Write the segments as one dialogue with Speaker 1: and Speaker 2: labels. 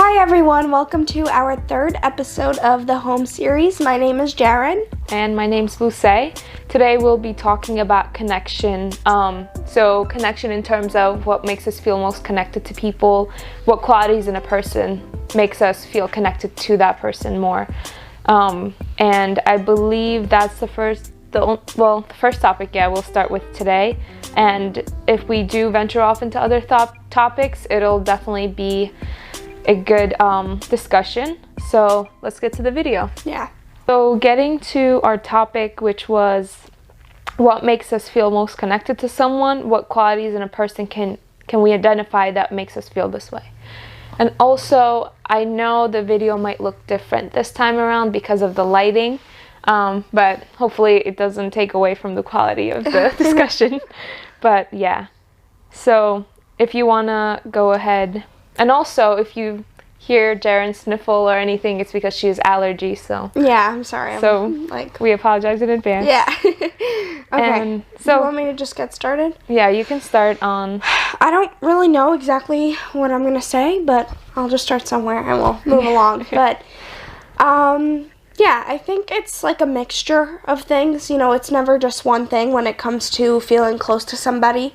Speaker 1: Hi everyone, welcome to our third episode of the home series. My name is Jaren.
Speaker 2: And my name's Luce. Today we'll be talking about connection. So connection in terms of what makes us feel most connected to people, what qualities in a person makes us feel connected to that person more. And I believe that's the first topic, we'll start with today. And if we do venture off into other topics, it'll definitely be a good discussion. So let's get to the video.
Speaker 1: Yeah.
Speaker 2: So getting to our topic, which was what makes us feel most connected to someone, what qualities in a person can we identify that makes us feel this way. And also, I know the video might look different this time around because of the lighting, but hopefully it doesn't take away from the quality of the discussion. But yeah, so if you want to go ahead. And also, if you hear Jaren sniffle or anything, it's because she has allergies, so...
Speaker 1: Yeah, I'm sorry.
Speaker 2: We apologize in advance.
Speaker 1: Yeah. Okay.
Speaker 2: And so,
Speaker 1: you want me to just get started?
Speaker 2: Yeah, you can start on...
Speaker 1: I don't really know exactly what I'm going to say, but I'll just start somewhere and we'll move along. But, yeah, I think it's like a mixture of things. You know, it's never just one thing when it comes to feeling close to somebody.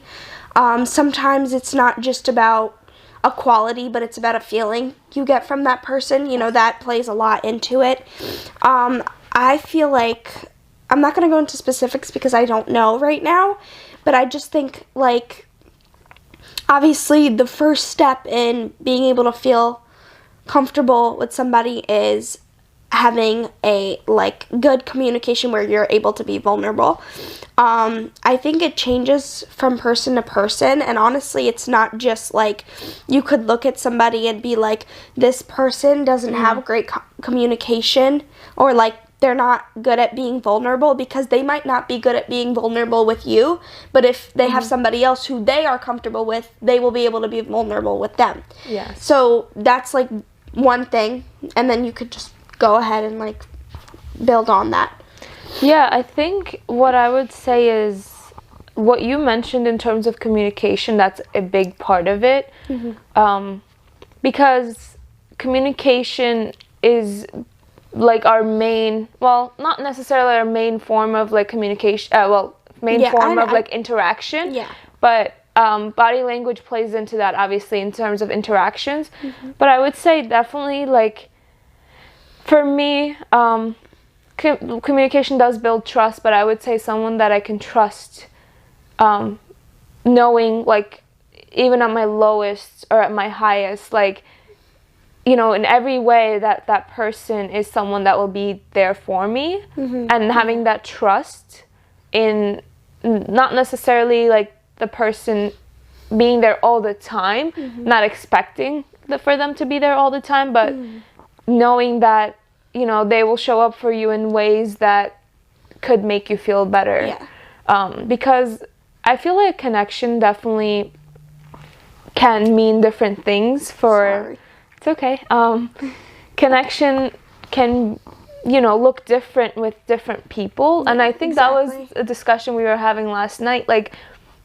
Speaker 1: Sometimes it's not just about a quality, but it's about a feeling you get from that person. You know, that plays a lot into it. I feel like, I'm not going to go into specifics because I don't know right now, but I just think, like, obviously the first step in being able to feel comfortable with somebody is having a, like, good communication where you're able to be vulnerable. I think it changes from person to person, and honestly, it's not just, like, you could look at somebody and be like, this person doesn't have great communication, or, like, they're not good at being vulnerable, because they might not be good at being vulnerable with you, but if they have somebody else who they are comfortable with, they will be able to be vulnerable with them.
Speaker 2: Yeah.
Speaker 1: So that's, like, one thing, and then you could just go ahead and, like, build on that.
Speaker 2: Yeah, I think what I would say is what you mentioned in terms of communication, that's a big part of it. Because communication is like our main, well, not necessarily our main form of, like, communication, form of interaction.
Speaker 1: Yeah.
Speaker 2: But body language plays into that, obviously, in terms of interactions. But I would say definitely, like, for me, communication does build trust, but I would say someone that I can trust, knowing, like, even at my lowest or at my highest, like, you know, in every way that person is someone that will be there for me, and having that trust in not necessarily, like, the person being there all the time, not expecting for them to be there all the time, but knowing that, you know, they will show up for you in ways that could make you feel better.
Speaker 1: Yeah.
Speaker 2: Because I feel like connection definitely can mean different things for...
Speaker 1: Sorry.
Speaker 2: It's okay. Connection can, you know, look different with different people. Yeah, and I think that was a discussion we were having last night. Like,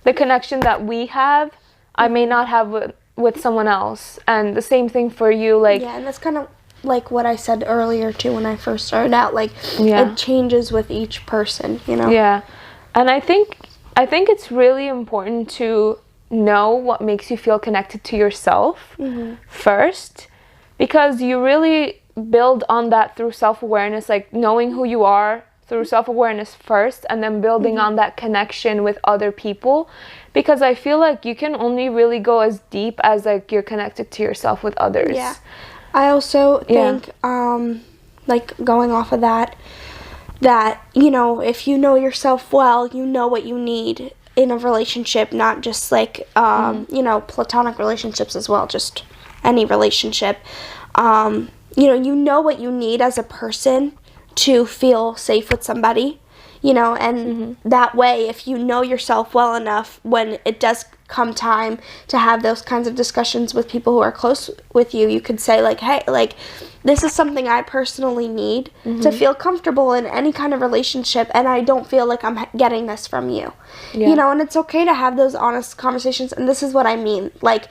Speaker 2: the connection that we have, I may not have with someone else. And the same thing for you. Like,
Speaker 1: yeah, and that's kind of like what I said earlier too when I first started out, like, it changes with each person, you know?
Speaker 2: Yeah. And I think it's really important to know what makes you feel connected to yourself first, because you really build on that through self-awareness, like knowing who you are through self-awareness first, and then building on that connection with other people, because I feel like you can only really go as deep as, like, you're connected to yourself with others.
Speaker 1: Yeah. I also think, like, going off of that, you know, if you know yourself well, you know what you need in a relationship, not just, like, you know, platonic relationships as well, just any relationship. You know what you need as a person to feel safe with somebody, you know, and that way, if you know yourself well enough, when it does come time to have those kinds of discussions with people who are close with you, you could say, like, hey, like, this is something I personally need to feel comfortable in any kind of relationship, and I don't feel like I'm getting this from you. You know, and it's okay to have those honest conversations, and this is what I mean. Like,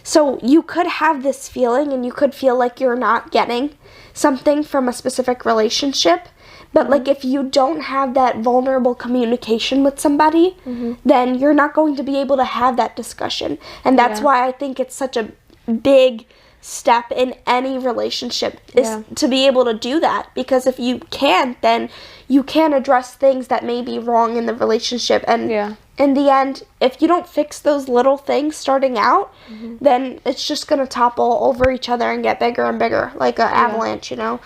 Speaker 1: So you could have this feeling and you could feel like you're not getting something from a specific relationship. But like if you don't have that vulnerable communication with somebody, then you're not going to be able to have that discussion. And that's why I think it's such a big step in any relationship is to be able to do that. Because if you can't, then you can address things that may be wrong in the relationship. And in the end, if you don't fix those little things starting out, then it's just going to topple over each other and get bigger and bigger, like an avalanche, you know?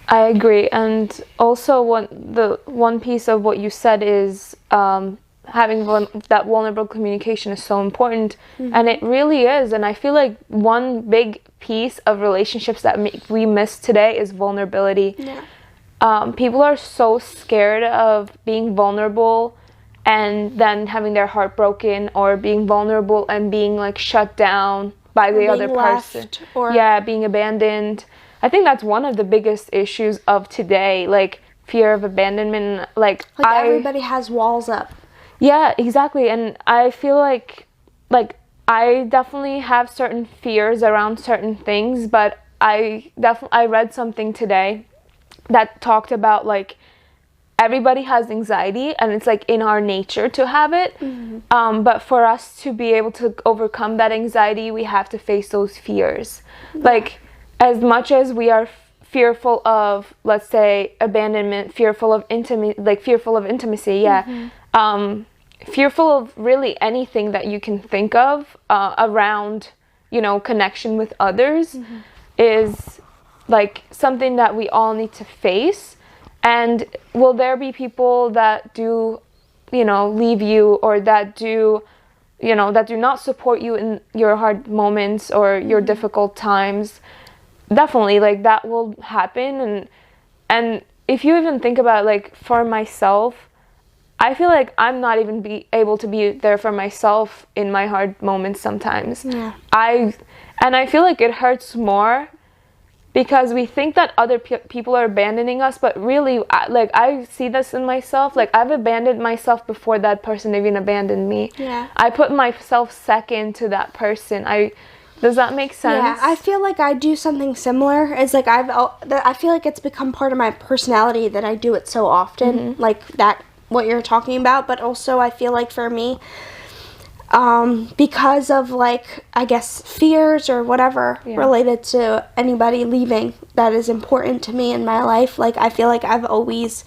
Speaker 2: I agree. And also one piece of what you said is having that vulnerable communication is so important. And it really is. And I feel like one big piece of relationships that we miss today is vulnerability. People are so scared of being vulnerable and then having their heart broken, or being vulnerable and being like shut down by the other person, or being abandoned. I think that's one of the biggest issues of today, like fear of abandonment. Like
Speaker 1: everybody has walls up.
Speaker 2: Yeah, exactly. And I feel like I definitely have certain fears around certain things, but I read something today that talked about like everybody has anxiety and it's like in our nature to have it. But for us to be able to overcome that anxiety, we have to face those fears. Like as much as we are fearful of, let's say, abandonment, fearful of intimacy, fearful of really anything that you can think of around, you know, connection with others is like something that we all need to face. And will there be people that do, you know, leave you, or that do, you know, that do not support you in your hard moments or your difficult times? Definitely, like that will happen. And if you even think about, like, for myself, I feel like I'm not even able to be there for myself in my hard moments sometimes. I feel like it hurts more because we think that other people are abandoning us, but really, like, I see this in myself. Like, I've abandoned myself before that person even abandoned me. I put myself second to that person. Does that make sense?
Speaker 1: Yeah, I feel like I do something similar. It's like I feel like it's become part of my personality that I do it so often, like that, what you're talking about. But also I feel like for me, because of, like, I guess fears or whatever related to anybody leaving that is important to me in my life, like I feel like I've always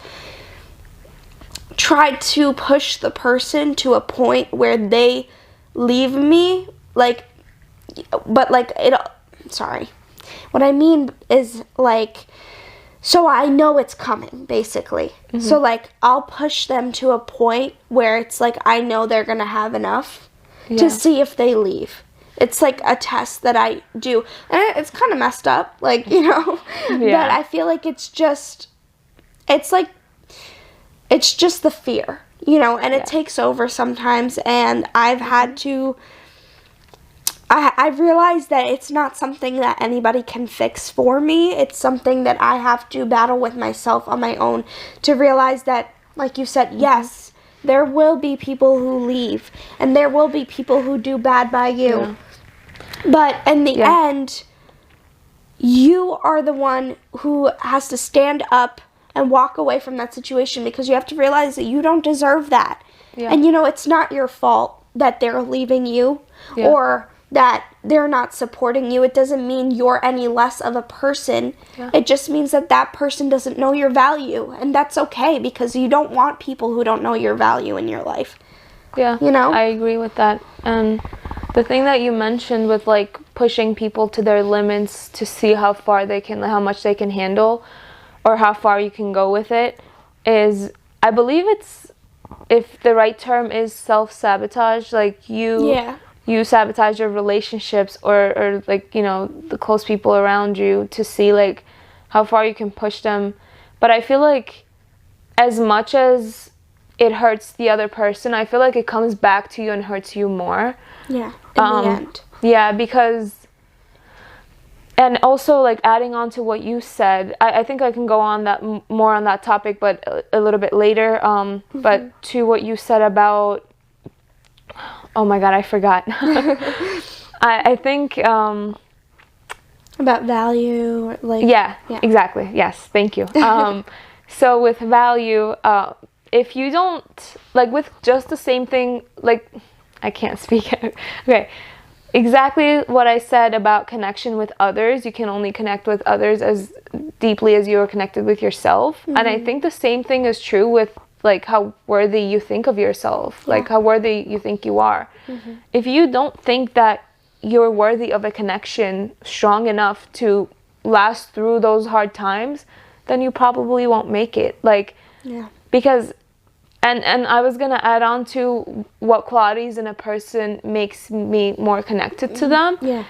Speaker 1: tried to push the person to a point where they leave me, like, but like what I mean is, like, so I know it's coming, basically. So like I'll push them to a point where it's like I know they're gonna have enough to see if they leave. It's like a test that I do, and it's kind of messed up, like, you know. But I feel like it's just the fear, you know, and it takes over sometimes. And I've had to I've realized that it's not something that anybody can fix for me. It's something that I have to battle with myself on my own, to realize that, like you said, yes, there will be people who leave, and there will be people who do bad by you. But in the end, you are the one who has to stand up and walk away from that situation, because you have to realize that you don't deserve that. And, you know, it's not your fault that they're leaving you or that they're not supporting you. It doesn't mean you're any less of a person. It just means that that person doesn't know your value, and that's okay, because you don't want people who don't know your value in your life. You know?
Speaker 2: I agree with that. And the thing that you mentioned with, like, pushing people to their limits to see how much they can handle, or how far you can go with it, is, I believe if the right term is self-sabotage, like you sabotage your relationships or like, you know, the close people around you to see, like, how far you can push them. But I feel like as much as it hurts the other person, I feel like it comes back to you and hurts you more.
Speaker 1: In the end.
Speaker 2: Yeah, because, and also, like, adding on to what you said, I think I can go on more on that topic, but a little bit later. But to what you said about, oh my God, I forgot. I think
Speaker 1: About value, like
Speaker 2: yeah, exactly. Yes, thank you. So with value, if you don't, like with just the same thing, like I can't speak. Okay, exactly what I said about connection with others. You can only connect with others as deeply as you are connected with yourself. And I think the same thing is true with like how worthy you think of yourself, like how worthy you think you are. If you don't think that you're worthy of a connection strong enough to last through those hard times, then you probably won't make it. Like, because, and I was gonna add on to what qualities in a person makes me more connected to them.
Speaker 1: Yeah.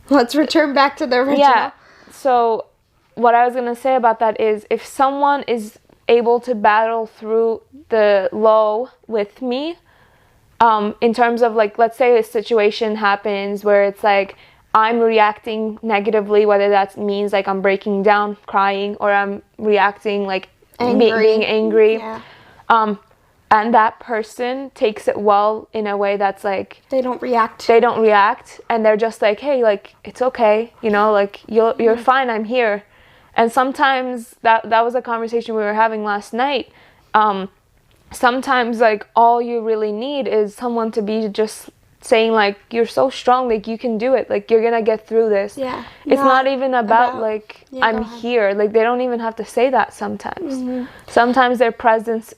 Speaker 1: Let's return back to the original.
Speaker 2: Yeah. So what I was gonna say about that is, if someone is able to battle through the low with me, in terms of like, let's say a situation happens where it's like I'm reacting negatively, whether that means like I'm breaking down, crying, or I'm reacting like being angry.
Speaker 1: Yeah.
Speaker 2: And that person takes it well in a way that's like
Speaker 1: They don't react,
Speaker 2: and they're just like, hey, like it's okay, you know, like you're fine, I'm here. And sometimes that was a conversation we were having last night. Sometimes like all you really need is someone to be just saying like, you're so strong, like you can do it, like you're gonna get through this.
Speaker 1: Yeah.
Speaker 2: It's not even about like I'm here. Like they don't even have to say that sometimes. Sometimes their presence,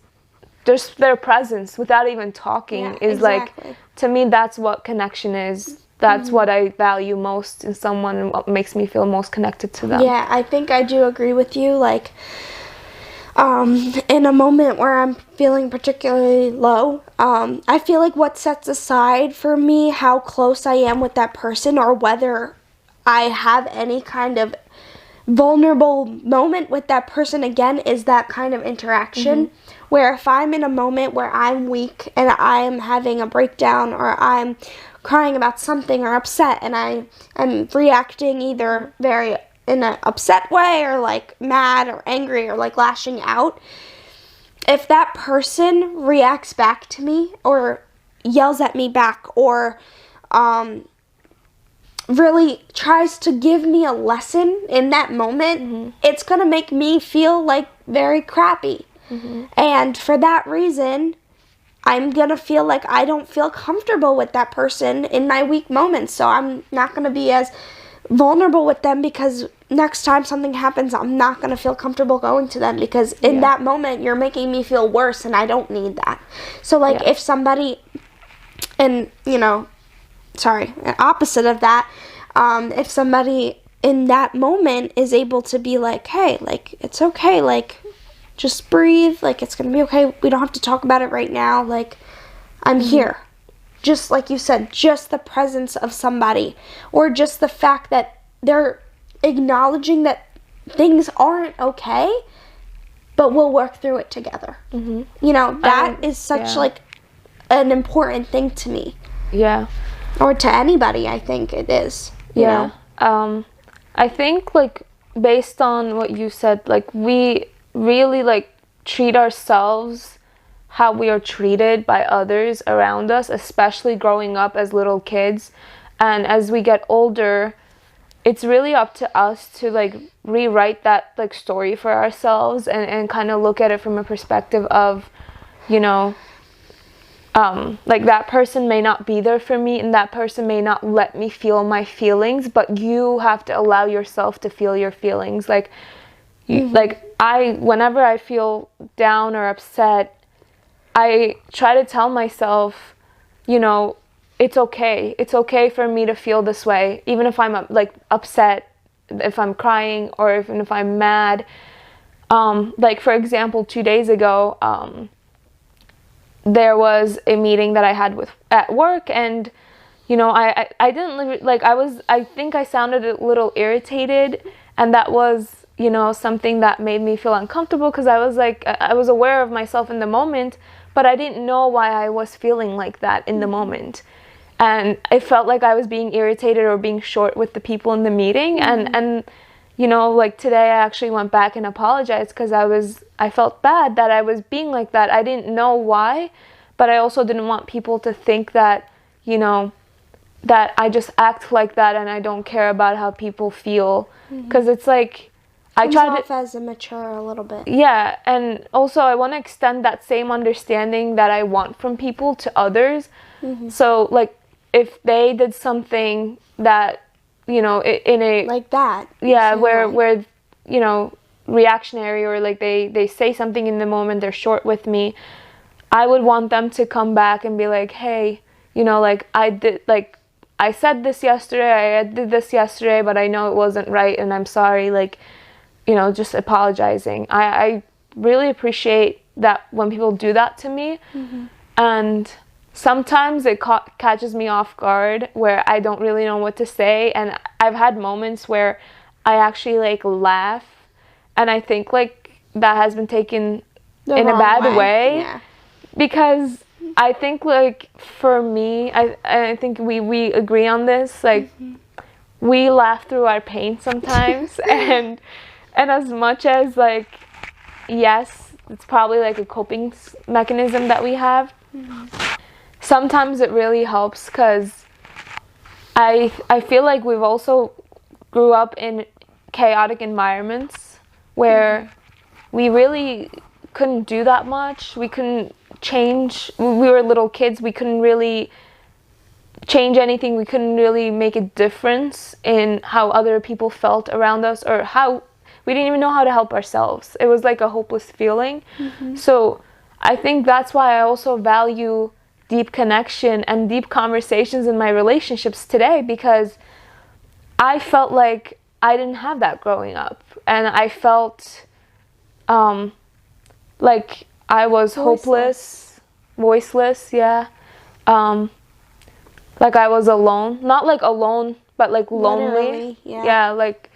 Speaker 2: just their presence without even talking is like, to me that's what connection is. That's what I value most in someone and what makes me feel most connected to them.
Speaker 1: Yeah, I think I do agree with you. Like, in a moment where I'm feeling particularly low, I feel like what sets aside for me how close I am with that person, or whether I have any kind of vulnerable moment with that person again, is that kind of interaction. Where if I'm in a moment where I'm weak and I'm having a breakdown, or I'm crying about something or upset, and I'm reacting either very in an upset way, or like mad or angry, or like lashing out, if that person reacts back to me or yells at me back, or really tries to give me a lesson in that moment, it's gonna make me feel like very crappy. And for that reason, I'm gonna feel like I don't feel comfortable with that person in my weak moments. So I'm not gonna be as vulnerable with them, because next time something happens, I'm not gonna feel comfortable going to them, because in that moment you're making me feel worse, and I don't need that. So like if somebody, and you know, opposite of that, if somebody in that moment is able to be like, hey, like it's okay, like just breathe, like it's gonna be okay, we don't have to talk about it right now, like I'm here. Just like you said, just the presence of somebody, or just the fact that they're acknowledging that things aren't okay, but we'll work through it together. You know, that is such like an important thing to me. Yeah. Or to anybody, I think it is. You know?
Speaker 2: I think like based on what you said, like we really like treat ourselves how we are treated by others around us, especially growing up as little kids. And as we get older, it's really up to us to like rewrite that like story for ourselves, and kind of look at it from a perspective of, you know, like that person may not be there for me, and that person may not let me feel my feelings, but you have to allow yourself to feel your feelings. Like whenever I feel down or upset, I try to tell myself, you know, it's okay. It's okay for me to feel this way, even if I'm like upset, if I'm crying, or even if I'm mad. Like for example, 2 days ago, there was a meeting that I had at work, and you know, I didn't like, I think I sounded a little irritated, and that was, you know, something that made me feel uncomfortable, because I was like, I was aware of myself in the moment, but I didn't know why I was feeling like that in the moment. And it felt like I was being irritated or being short with the people in the meeting. And you know, like today I actually went back and apologized, because I felt bad that I was being like that. I didn't know why, but I also didn't want people to think that, you know, that I just act like that and I don't care about how people feel. Because it's like, I
Speaker 1: Comes
Speaker 2: try
Speaker 1: off as immature a little bit.
Speaker 2: Yeah, and also I want to extend that same understanding that I want from people to others. So, like, if they did something that, you know, in a...
Speaker 1: Like that.
Speaker 2: Yeah, where, you know, reactionary, or like they say something in the moment, they're short with me, I would want them to come back and be like, hey, you know, like, I said this yesterday, I did this yesterday, but I know it wasn't right, and I'm sorry, like, you know, just apologizing. I really appreciate that when people do that to me. And sometimes it catches me off guard where I don't really know what to say, and I've had moments where I actually, like, laugh, and I think, like, that has been taken in a bad way.
Speaker 1: Yeah.
Speaker 2: Because I think, like, for me, I think we agree on this, like, we laugh through our pain sometimes. and as much as, like, yes, it's probably like a coping mechanism that we have, sometimes it really helps, because I feel like we've also grew up in chaotic environments where we really couldn't do that much. We couldn't change. We were little kids. We couldn't really change anything. We couldn't really make a difference in how other people felt around us, or how we didn't even know how to help ourselves. It was like a hopeless feeling. So I think that's why I also value deep connection and deep conversations in my relationships today, because I felt like I didn't have that growing up, and I felt like I was hopeless, voiceless, yeah. Like I was alone, not like alone, but like lonely.
Speaker 1: Literally, yeah.
Speaker 2: Yeah, like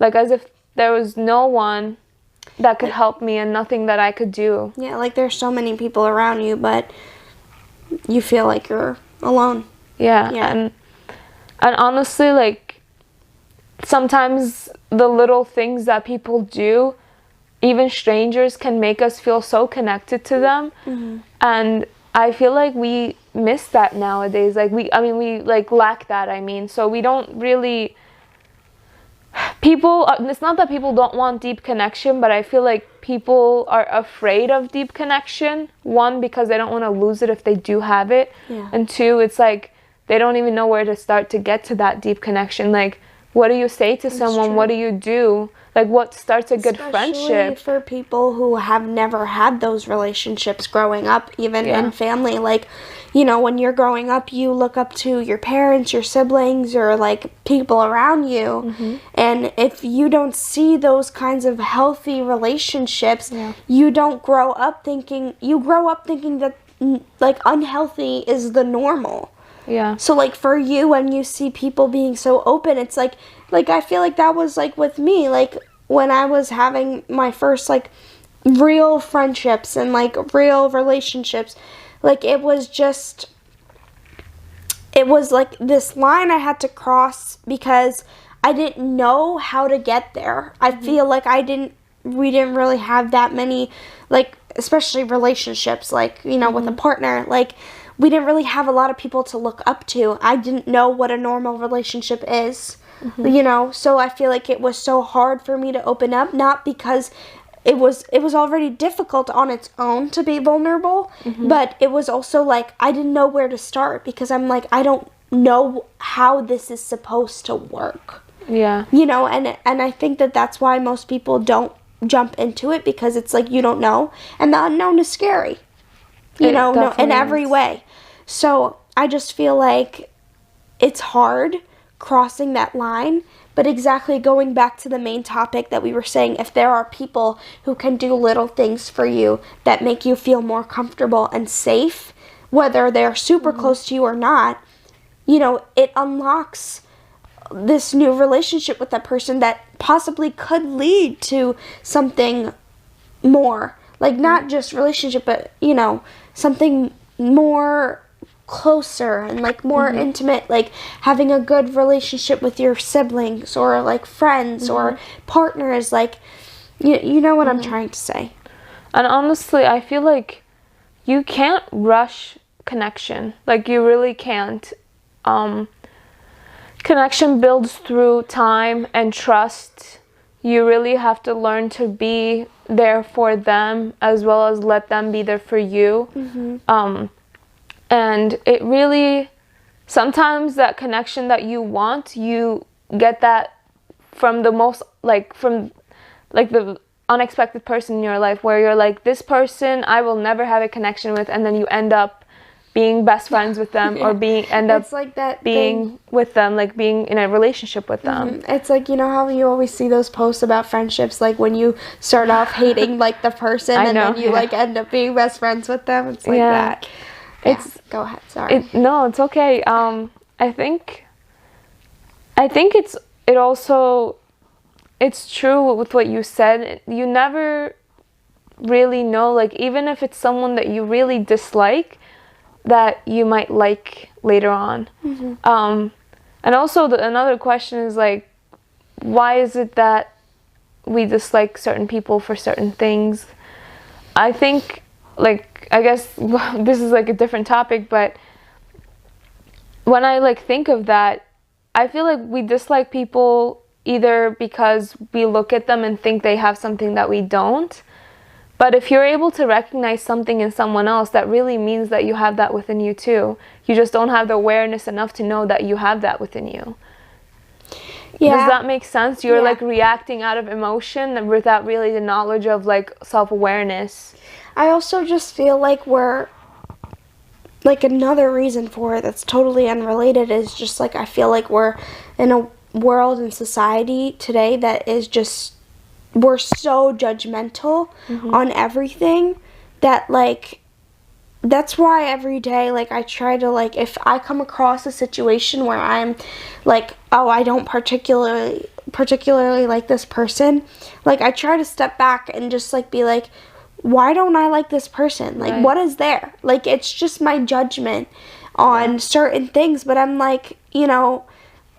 Speaker 2: as if there was no one that could help me and nothing that I could do.
Speaker 1: Yeah, like there's so many people around you, but you feel like you're alone.
Speaker 2: Yeah. And honestly, like, sometimes the little things that people do, even strangers, can make us feel so connected to them. And I feel like we miss that nowadays. Like, we like lack that, so we don't really... People, it's not that people don't want deep connection, but I feel like people are afraid of deep connection. One, because they don't want to lose it if they do have it. And two, it's like they don't even know where to start to get to that deep connection. Like, what do you say to someone?
Speaker 1: true.
Speaker 2: What do you do? Like, what starts a good friendship?
Speaker 1: Especially for people who have never had those relationships growing up, even in family. Like, you know, when you're growing up, you look up to your parents, your siblings, or like people around you. And if you don't see those kinds of healthy relationships, you don't grow up thinking that like unhealthy is the normal.
Speaker 2: Yeah.
Speaker 1: So, like, for you, when you see people being so open, it's like I feel like that was, like, with me, like, when I was having my first, like, real friendships and, like, real relationships, like, it was, like, this line I had to cross because I didn't know how to get there. I feel like we didn't really have that many, like, especially relationships, like, you know, with a partner, like, we didn't really have a lot of people to look up to. I didn't know what a normal relationship is, you know, so I feel like it was so hard for me to open up, not because it was already difficult on its own to be vulnerable, but it was also like I didn't know where to start, because I'm like, I don't know how this is supposed to work.
Speaker 2: Yeah.
Speaker 1: You know, and I think that's why most people don't jump into it, because it's like you don't know, and the unknown is scary. You know, in every way. So I just feel like it's hard crossing that line. But exactly, going back to the main topic that we were saying, if there are people who can do little things for you that make you feel more comfortable and safe, whether they're super close to you or not, you know, it unlocks this new relationship with that person that possibly could lead to something more. Like, not just relationship, but, you know, something more closer and, like, more intimate, like having a good relationship with your siblings or, like, friends or partners. Like, you know what I'm trying to say.
Speaker 2: And honestly, I feel like you can't rush connection. Like, you really can't. connection builds through time and trust. You really have to learn to be there for them as well as let them be there for you. And it really, sometimes that connection that you want, you get that from the most, from the unexpected person in your life, where you're like, this person I will never have a connection with, and then you end up being best friends with them, or end up
Speaker 1: it's like that
Speaker 2: being
Speaker 1: thing.
Speaker 2: with them, like being in a relationship with them.
Speaker 1: It's like, you know how you always see those posts about friendships, like when you start off hating like the person and then you like end up being best friends with them. It's like that. Go ahead, sorry.
Speaker 2: No, it's okay. I think it's true with what you said. You never really know, like, even if it's someone that you really dislike, that you might like later on. And also another question is, like, why is it that we dislike certain people for certain things? I think, like, I guess this is like a different topic, but when I like think of that, I feel like we dislike people either because we look at them and think they have something that we don't. But if you're able to recognize something in someone else, that really means that you have that within you too. You just don't have the awareness enough to know that you have that within you.
Speaker 1: Yeah.
Speaker 2: Does that make sense? You're like reacting out of emotion without really the knowledge of like self-awareness.
Speaker 1: I also just feel like we're, like, another reason for it that's totally unrelated is just like, I feel like we're in a world and society today that is just, we're so judgmental on everything that, like, that's why every day, like, I try to, like, if I come across a situation where I'm like, oh, I don't particularly like this person, like, I try to step back and just, like, be like, why don't I like this person? Like, what is there? Like, it's just my judgment on certain things, but I'm like, you know,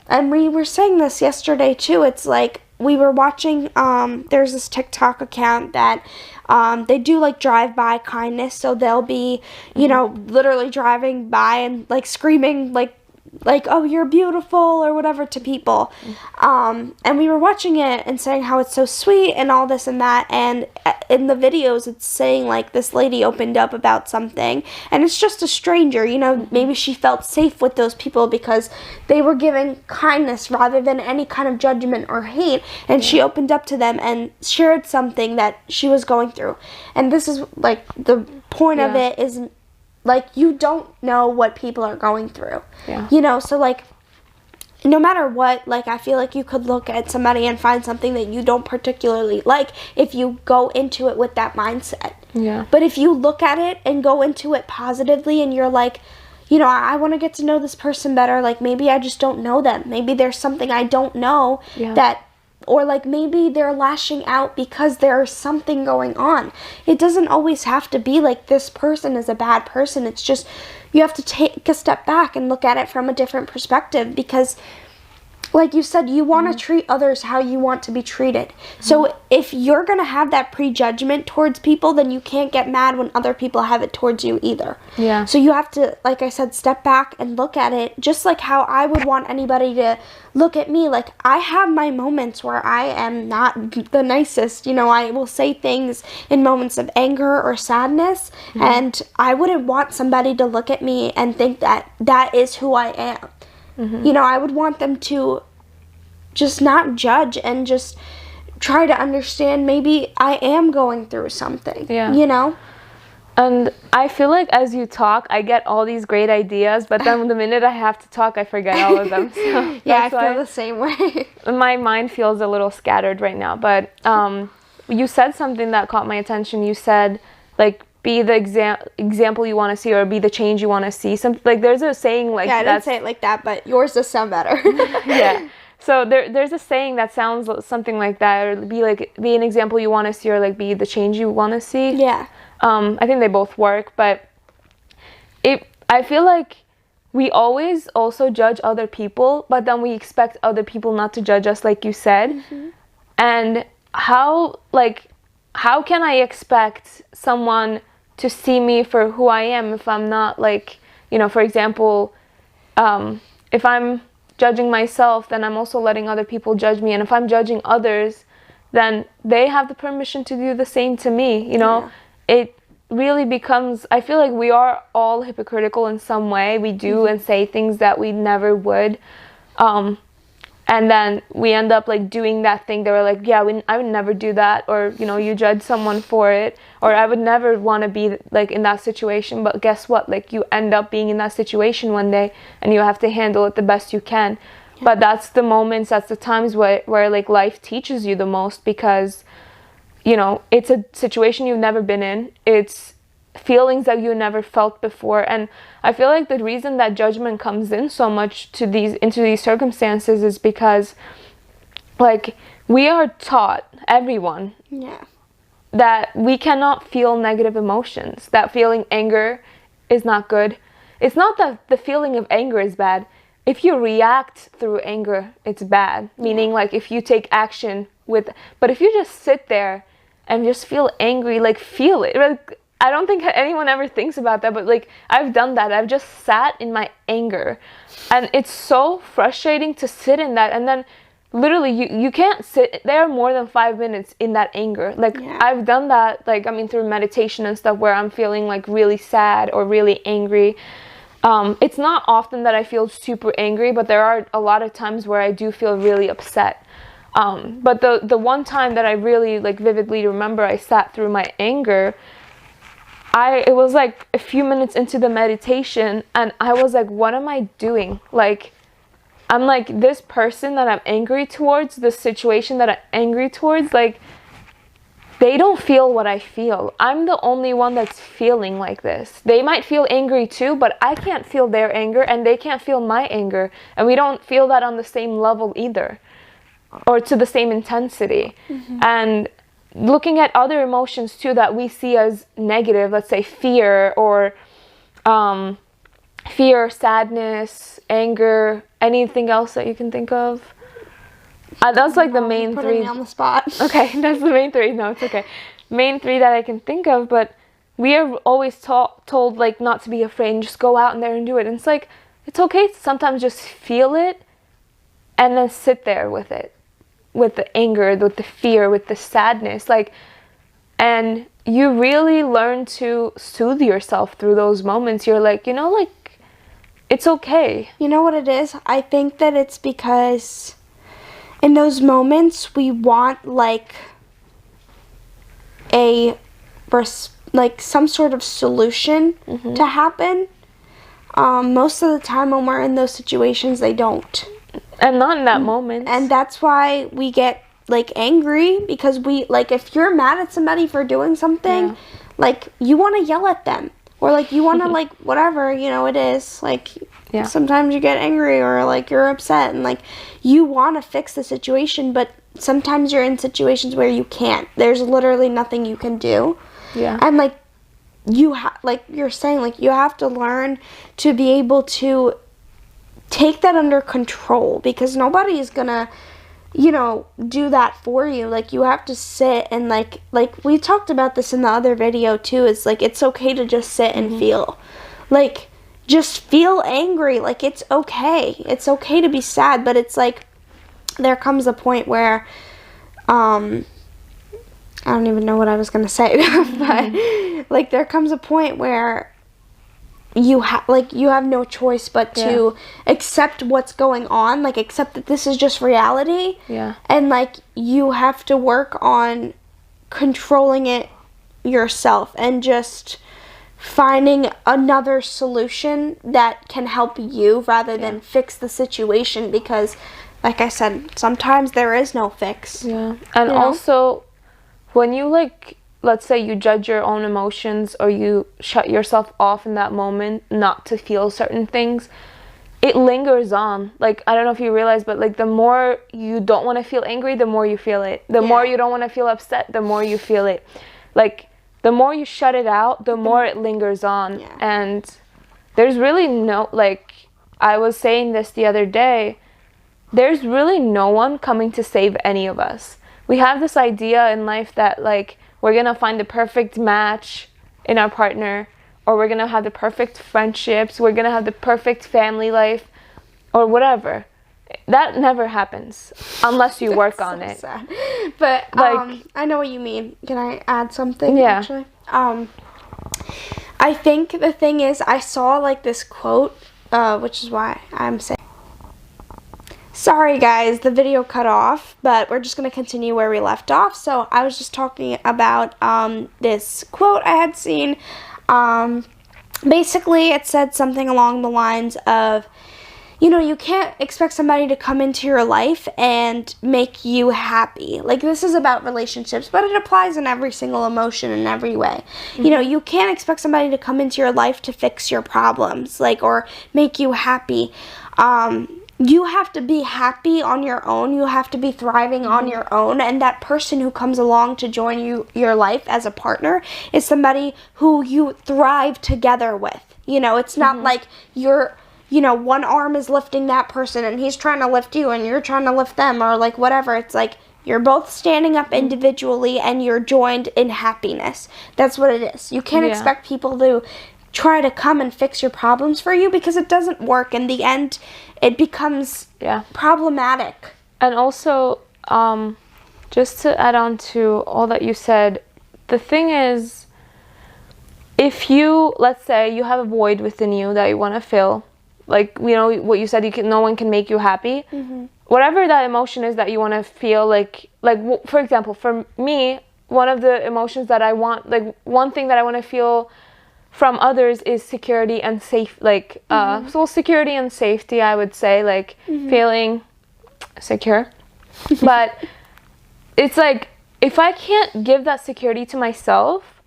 Speaker 1: and we were saying this yesterday too, it's like, we were watching, there's this TikTok account that they do like drive-by kindness, so they'll be, you know, literally driving by and like screaming like, oh, you're beautiful or whatever to people. And we were watching it and saying how it's so sweet and all this and that, and in the videos it's saying like this lady opened up about something, and it's just a stranger, you know, maybe she felt safe with those people because they were giving kindness rather than any kind of judgment or hate, and she opened up to them and shared something that she was going through. And this is like the point of it is, like, you don't know what people are going through. You know, so, like, no matter what, like, I feel like you could look at somebody and find something that you don't particularly like if you go into it with that mindset. But if you look at it and go into it positively and you're like, you know, I want to get to know this person better. Like, maybe I just don't know them. Maybe there's something I don't know that, or like maybe they're lashing out because there's something going on. It doesn't always have to be like this person is a bad person. It's just, you have to take a step back and look at it from a different perspective, because like you said, you want to treat others how you want to be treated. So if you're going to have that prejudgment towards people, then you can't get mad when other people have it towards you either. So you have to, like I said, step back and look at it just like how I would want anybody to look at me. Like, I have my moments where I am not the nicest. You know, I will say things in moments of anger or sadness, and I wouldn't want somebody to look at me and think that that is who I am. You know, I would want them to just not judge and just try to understand maybe I am going through something, you know?
Speaker 2: And I feel like as you talk, I get all these great ideas, but then the minute I have to talk, I forget all of them. So
Speaker 1: I feel the same way.
Speaker 2: My mind feels a little scattered right now, but you said something that caught my attention. You said, like, be the example you want to see, or be the change you want to see. Something like, there's a saying like that.
Speaker 1: I didn't say it like that, but yours does sound better.
Speaker 2: So there's a saying that sounds something like that, or be an example you want to see, or like be the change you want to see. I think they both work, but I feel like we always also judge other people, but then we expect other people not to judge us, like you said. And how can I expect someone to see me for who I am if I'm not, like, you know, for example, if I'm judging myself, then I'm also letting other people judge me. And if I'm judging others, then they have the permission to do the same to me. You know, it really becomes, I feel like we are all hypocritical in some way. We do and say things that we never would. And then we end up like doing that thing. They were like, yeah, I would never do that. Or, you know, you judge someone for it. Or I would never want to be like in that situation. But guess what? Like you end up being in that situation one day and you have to handle it the best you can. Yeah. But that's the moments, that's the times where like life teaches you the most, because, you know, it's a situation you've never been in. It's feelings that you never felt before. And I feel like the reason that judgment comes in so much into these circumstances is because, like, we are taught, everyone, that we cannot feel negative emotions, that feeling anger is not good. It's not that the feeling of anger is bad. If you react through anger, it's bad, meaning like if you take action but if you just sit there and just feel angry, like feel it. Like, I don't think anyone ever thinks about that, but like I've done that. I've just sat in my anger, and it's so frustrating to sit in that. And then literally you can't sit there more than 5 minutes in that anger. Like I've done that, like, I mean, through meditation and stuff, where I'm feeling like really sad or really angry. It's not often that I feel super angry, but there are a lot of times where I do feel really upset. But the one time that I really like vividly remember I sat through my anger, it was like a few minutes into the meditation, and I was like, what am I doing? Like, I'm like, this person that I'm angry towards, this situation that I'm angry towards, like, they don't feel what I feel. I'm the only one that's feeling like this. They might feel angry too, but I can't feel their anger, and they can't feel my anger. And we don't feel that on the same level either, or to the same intensity. And looking at other emotions too that we see as negative, let's say fear, or sadness, anger, anything else that you can think of. That's like the main three.
Speaker 1: Putting me on the spot.
Speaker 2: Okay, that's the main three. No, it's okay. Main three that I can think of, but we are always told like not to be afraid and just go out in there and do it. And it's like, it's okay to sometimes just feel it and then sit there with it. With the anger, with the fear, with the sadness, like, and you really learn to soothe yourself through those moments. You're like, you know, like, it's okay. You know what it is?
Speaker 1: I think that it's because in those moments we want like some sort of solution to happen. Most of the time when we're in those situations, they don't.
Speaker 2: And not in that moment.
Speaker 1: And that's why we get like angry, because we like, if you're mad at somebody for doing something, like you want to yell at them, or like you want to like whatever, you know, it is like sometimes you get angry or like you're upset and like you want to fix the situation, but sometimes you're in situations where you can't. There's literally nothing you can do. And like like you're saying, like you have to learn to be able to take that under control, because nobody is gonna, you know, do that for you. Like you have to sit and like we talked about this in the other video too, is like it's okay to just sit and feel. Like just feel angry. Like it's okay. It's okay to be sad, but it's like there comes a point where I don't even know what I was gonna say, but like there comes a point where you have no choice but to accept what's going on, like accept that this is just reality. And like you have to work on controlling it yourself and just finding another solution that can help you rather than fix the situation, because like I said, sometimes there is no fix. And
Speaker 2: also when you like, let's say you judge your own emotions, or you shut yourself off in that moment not to feel certain things, it lingers on. Like, I don't know if you realize, but like the more you don't want to feel angry, the more you feel it. The more you don't want to feel upset, the more you feel it. Like, the more you shut it out, the more it lingers on. And there's really no, like, I was saying this the other day, there's really no one coming to save any of us. We have this idea in life that like, we're going to find the perfect match in our partner, or we're going to have the perfect friendships, we're going to have the perfect family life, or whatever. That never happens unless you work on
Speaker 1: so
Speaker 2: it.
Speaker 1: Sad. But I know what you mean. Can I add something?
Speaker 2: Yeah.
Speaker 1: Actually, I think the thing is, I saw like this quote, which is why I'm saying. Sorry guys, the video cut off, but we're just gonna continue where we left off. So I was just talking about this quote I had seen. Basically, it said something along the lines of, you know, you can't expect somebody to come into your life and make you happy. Like, this is about relationships, but it applies in every single emotion in every way. Mm-hmm. You know, you can't expect somebody to come into your life to fix your problems, like, or make you happy. You have to be happy on your own. You have to be thriving on your own. And that person who comes along to join your life as a partner is somebody who you thrive together with. You know, it's not like you're, you know, one arm is lifting that person and he's trying to lift you and you're trying to lift them, or like whatever. It's like you're both standing up individually and you're joined in happiness. That's what it is. You can't expect people to try to come and fix your problems for you, because it doesn't work. In the end, it becomes problematic.
Speaker 2: And also, just to add on to all that you said, the thing is, if you, let's say you have a void within you that you want to fill, like, you know, what you said, no one can make you happy. Whatever that emotion is that you want to feel, like for example, for me, one of the emotions that I want, like one thing that I want to feel from others is security and safe, like so security and safety, I would say, like feeling secure. But it's like, if I can't give that security to myself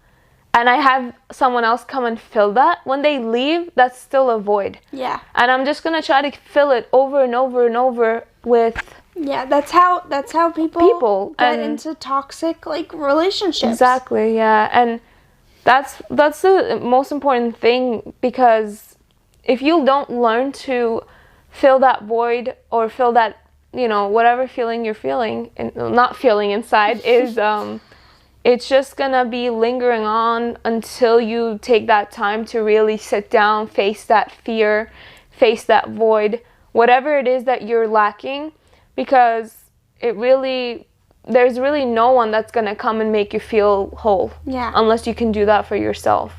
Speaker 2: and I have someone else come and fill that, when they leave, that's still a void. Yeah. And I'm just gonna try to fill it over and over and over with
Speaker 1: that's how people get into toxic, like, relationships.
Speaker 2: Exactly. Yeah. And that's the most important thing, because if you don't learn to fill that void, or fill that, you know, whatever feeling you're feeling, and not feeling inside, is it's just gonna be lingering on until you take that time to really sit down, face that fear, face that void, whatever it is that you're lacking, because there's really no one that's gonna come and make you feel whole. Yeah. Unless you can do that for yourself.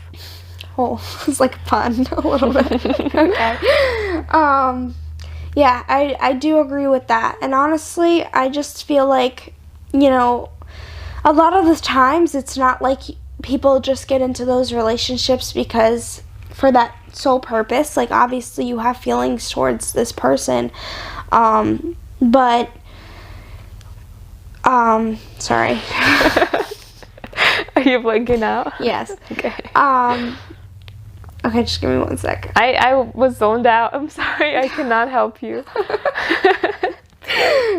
Speaker 1: Whole. It's like fun a little bit. Okay. Yeah, I do agree with that. And honestly, I just feel like, you know, a lot of the times it's not like people just get into those relationships because for that sole purpose. Like, obviously you have feelings towards this person, but sorry.
Speaker 2: Are you blinking out?
Speaker 1: Yes.
Speaker 2: Okay.
Speaker 1: Okay, just give me 1 sec.
Speaker 2: I was zoned out. I'm sorry. I cannot help you.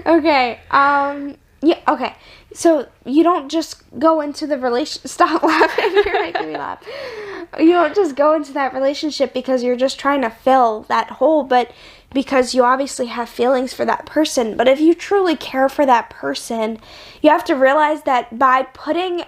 Speaker 1: Okay. Yeah, okay. So you don't just go into the stop laughing. You're making me laugh. You don't just go into that relationship because you're just trying to fill that hole, but because you obviously have feelings for that person. But if you truly care for that person, you have to realize that by putting,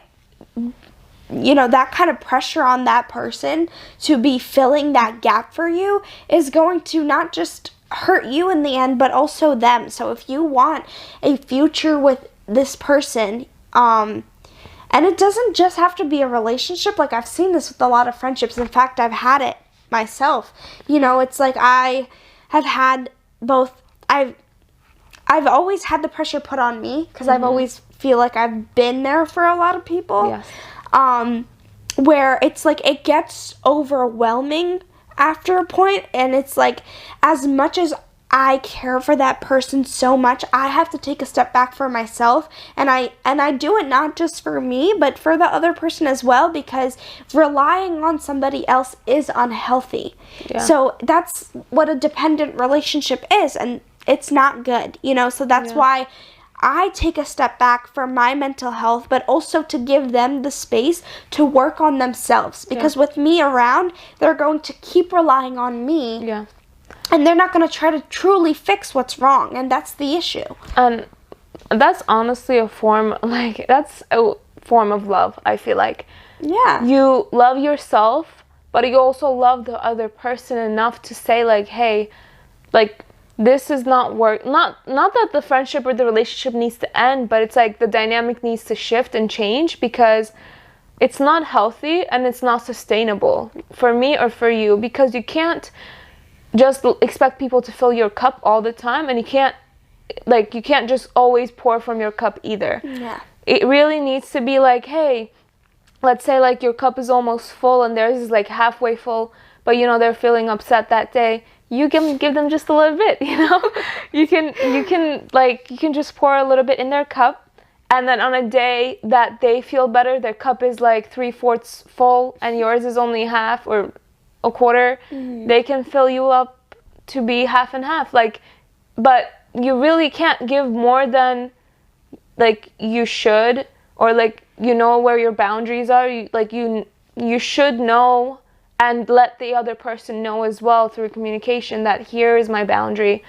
Speaker 1: you know, that kind of pressure on that person to be filling that gap for you is going to not just hurt you in the end, but also them. So if you want a future with this person, and it doesn't just have to be a relationship. Like, I've seen this with a lot of friendships. In fact, I've had it myself. You know, it's like I have had both. I've always had the pressure put on me because I've always feel like I've been there for a lot of people. Yes. Where it's like it gets overwhelming after a point, and it's like, as much as I care for that person so much, I have to take a step back for myself, and I do it not just for me, but for the other person as well, because relying on somebody else is unhealthy. Yeah. So that's what a dependent relationship is, and it's not good, you know. So that's why I take a step back for my mental health, but also to give them the space to work on themselves, because with me around, they're going to keep relying on me. Yeah. And they're not going to try to truly fix what's wrong, and that's the issue. And
Speaker 2: that's honestly that's a form of love, I feel like.
Speaker 1: Yeah.
Speaker 2: You love yourself, but you also love the other person enough to say, like, hey, like, this is not work. Not that the friendship or the relationship needs to end, but it's like the dynamic needs to shift and change, because it's not healthy and it's not sustainable for me or for you, because you can't just expect people to fill your cup all the time, and you can't just always pour from your cup either.
Speaker 1: Yeah.
Speaker 2: It really needs to be like, hey, let's say like your cup is almost full and theirs is like halfway full, but you know they're feeling upset that day. You can give them just a little bit, you know? You can just pour a little bit in their cup, and then on a day that they feel better, their cup is like 3/4 full and yours is only half or a quarter, they can fill you up to be half and half. Like, but you really can't give more than like you should, or like, you know, where your boundaries are. You should know and let the other person know as well through communication that here is my boundary.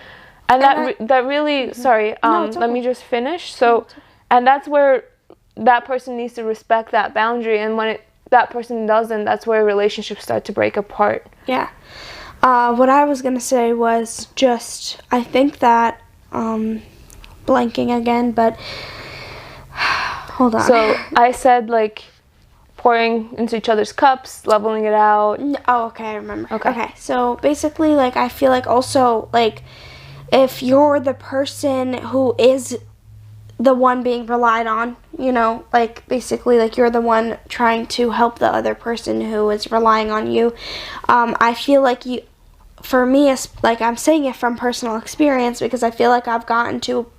Speaker 2: And that really, sorry, let me just finish. So, and that's where that person needs to respect that boundary, and when that person doesn't, that's where relationships start to break apart.
Speaker 1: Yeah. What I was going to say was just, I think that, blanking again, but hold on.
Speaker 2: So I said like pouring into each other's cups, leveling it out.
Speaker 1: Oh, okay, I remember. Okay, so basically, like, I feel like also, like, if you're the person who is the one being relied on, you know, like, basically, like, you're the one trying to help the other person who is relying on you, I feel like for me, it's, like, I'm saying it from personal experience, because I feel like I've gotten to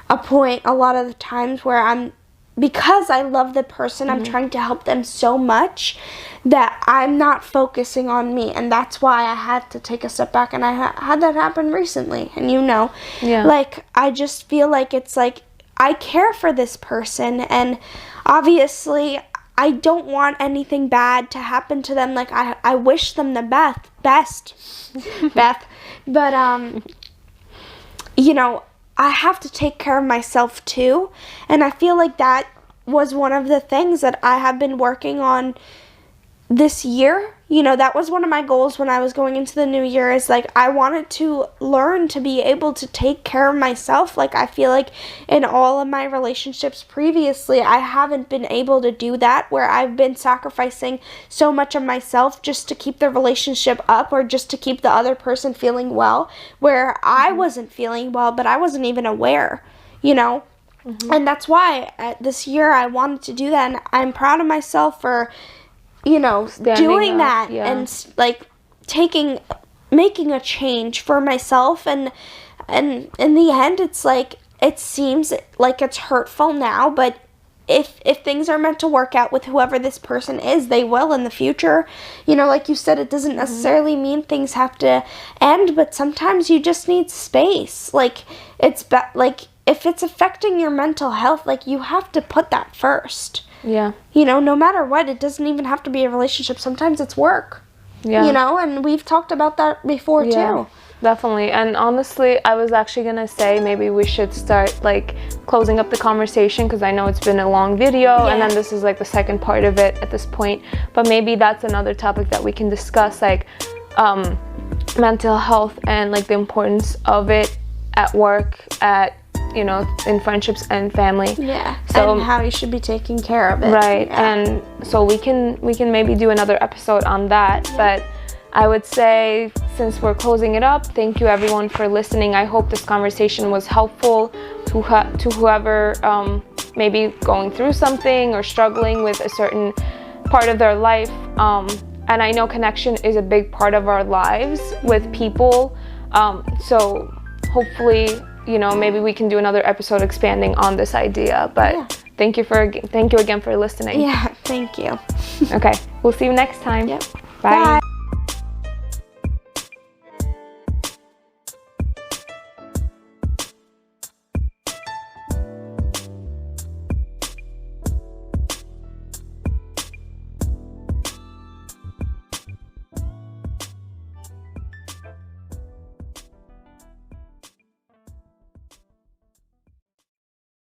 Speaker 1: a point a lot of the times where because I love the person, I'm trying to help them so much that I'm not focusing on me, and that's why I had to take a step back, and I had that happen recently, and you know, like, I just feel like it's like, I care for this person, and obviously, I don't want anything bad to happen to them. Like, I wish them the best, Beth, but, you know, I have to take care of myself too, and I feel like that was one of the things that I have been working on this year. You know, that was one of my goals when I was going into the new year, is like, I wanted to learn to be able to take care of myself. Like, I feel like in all of my relationships previously, I haven't been able to do that, where I've been sacrificing so much of myself just to keep the relationship up, or just to keep the other person feeling well, where I wasn't feeling well, but I wasn't even aware, you know? And that's why this year I wanted to do that, and I'm proud of myself for, you know, doing that, and like making a change for myself, and in the end, it's like, it seems like it's hurtful now, but if things are meant to work out with whoever this person is, they will in the future. You know, like you said, it doesn't necessarily mean things have to end, but sometimes you just need space. Like, like, if it's affecting your mental health, like, you have to put that first.
Speaker 2: Yeah.
Speaker 1: You know, no matter what, it doesn't even have to be a relationship. Sometimes it's work. Yeah. You know, and we've talked about that before too.
Speaker 2: Definitely. And honestly, I was actually going to say maybe we should start like closing up the conversation, because I know it's been a long video, and then this is like the second part of it at this point. But maybe that's another topic that we can discuss, like mental health and like the importance of it at work, at, you know, in friendships and family. Yeah. So,
Speaker 1: and how you should be taking care of it.
Speaker 2: Right. Yeah. And so we can maybe do another episode on that. But I would say, since we're closing it up, thank you everyone for listening. I hope this conversation was helpful to whoever maybe going through something or struggling with a certain part of their life. And I know connection is a big part of our lives with people. So hopefully, you know, maybe we can do another episode expanding on this idea. But thank you again for listening.
Speaker 1: Yeah, thank you.
Speaker 2: Okay, we'll see you next time.
Speaker 1: Yep.
Speaker 2: Bye.